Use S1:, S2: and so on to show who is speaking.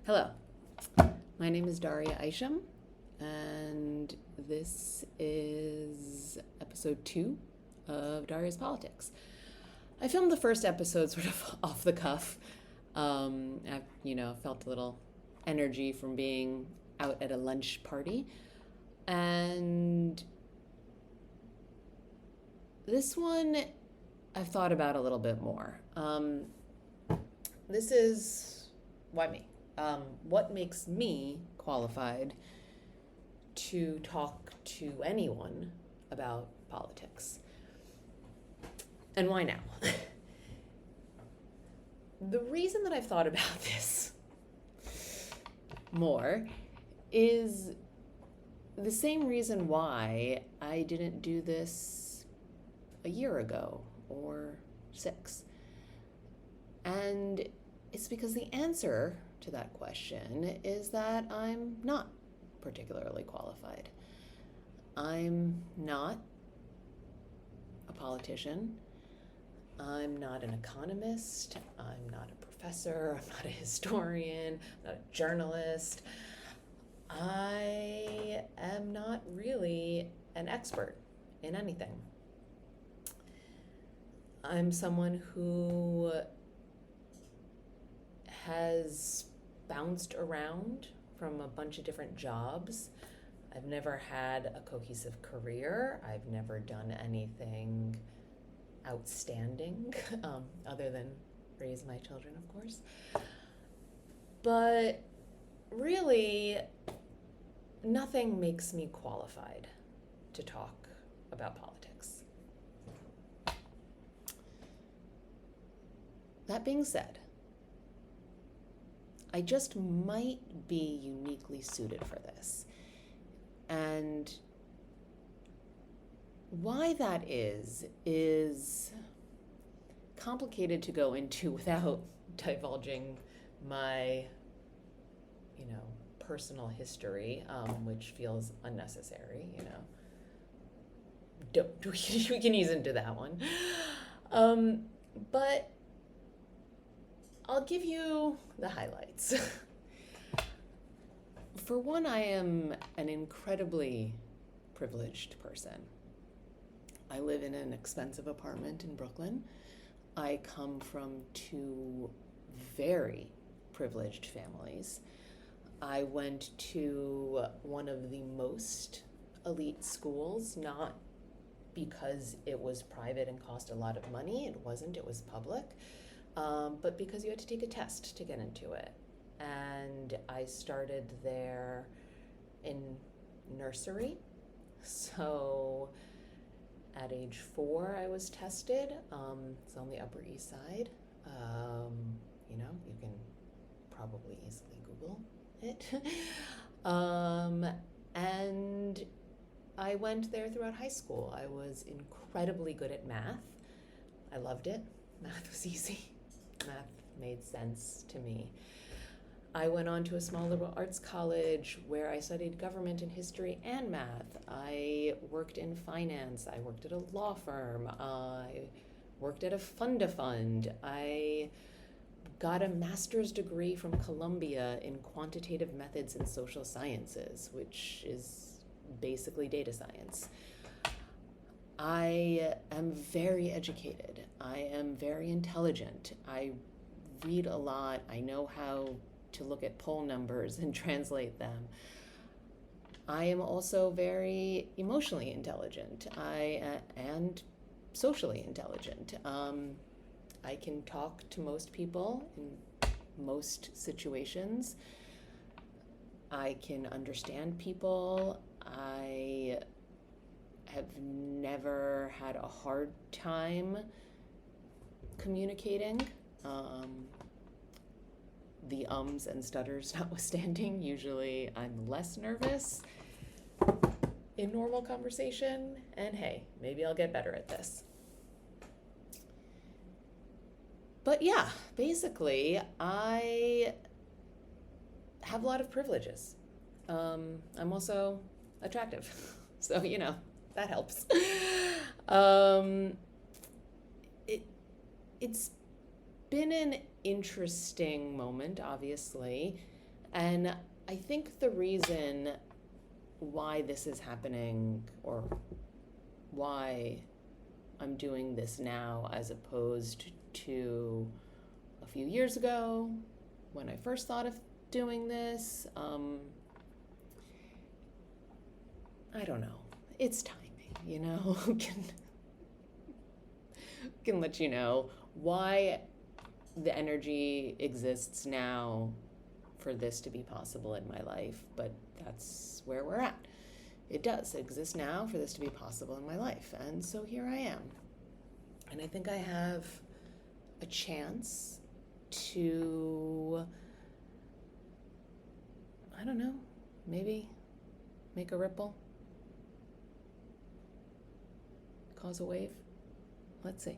S1: Hello, my name is Daria Isham, and this is episode 2 of Daria's Politics. I filmed the first episode sort of off the cuff. I felt a little energy from being out at a lunch party, and this one I've thought about a little bit more. This is why me? What makes me qualified to talk to anyone about politics? And why now? The reason that I've thought about this more is the same reason why I didn't do this a year ago or 6. And it's because the answer to that question is that I'm not particularly qualified. I'm not a politician. I'm not an economist. I'm not a professor. I'm not a historian. I'm not a journalist. I am not really an expert in anything. I'm someone who has bounced around from a bunch of different jobs. I've never had a cohesive career. I've never done anything outstanding, other than raise my children, of course. But really, nothing makes me qualified to talk about politics. That being said, I just might be uniquely suited for this. And why that is complicated to go into without divulging my, personal history, which feels unnecessary, we can ease into that one. But I'll give you the highlights. For one, I am an incredibly privileged person. I live in an expensive apartment in Brooklyn. I come from 2 very privileged families. I went to one of the most elite schools, not because it was private and cost a lot of money. It wasn't, it was public. But because you had to take a test to get into it. And I started there in nursery. So at age 4, I was tested. It's on the Upper East Side. You can probably easily Google it. And I went there throughout high school. I was incredibly good at math. I loved it. Math was easy. Math made sense to me. I went on to a small liberal arts college where I studied government and history and math. I worked in finance. I worked at a law firm. I worked at a fund-to-fund. I got a master's degree from Columbia in quantitative methods in social sciences, which is basically data science. I am very educated. I am very intelligent. I read a lot. I know how to look at poll numbers and translate them. I am also very emotionally intelligent. And socially intelligent. I can talk to most people in most situations. I can understand people. I have never had a hard time communicating. The ums and stutters notwithstanding, usually I'm less nervous in normal conversation, and hey, maybe I'll get better at this. But yeah, basically, I have a lot of privileges. I'm also attractive, so that helps. It's been an interesting moment, obviously. And I think the reason why this is happening, or why I'm doing this now as opposed to a few years ago when I first thought of doing this, I don't know. It's timing, you know. Can let you know why the energy exists now for this to be possible in my life, but that's where we're at. It does exist now for this to be possible in my life, and so here I am. And I think I have a chance to, I don't know, maybe make a ripple, cause a wave. Let's see.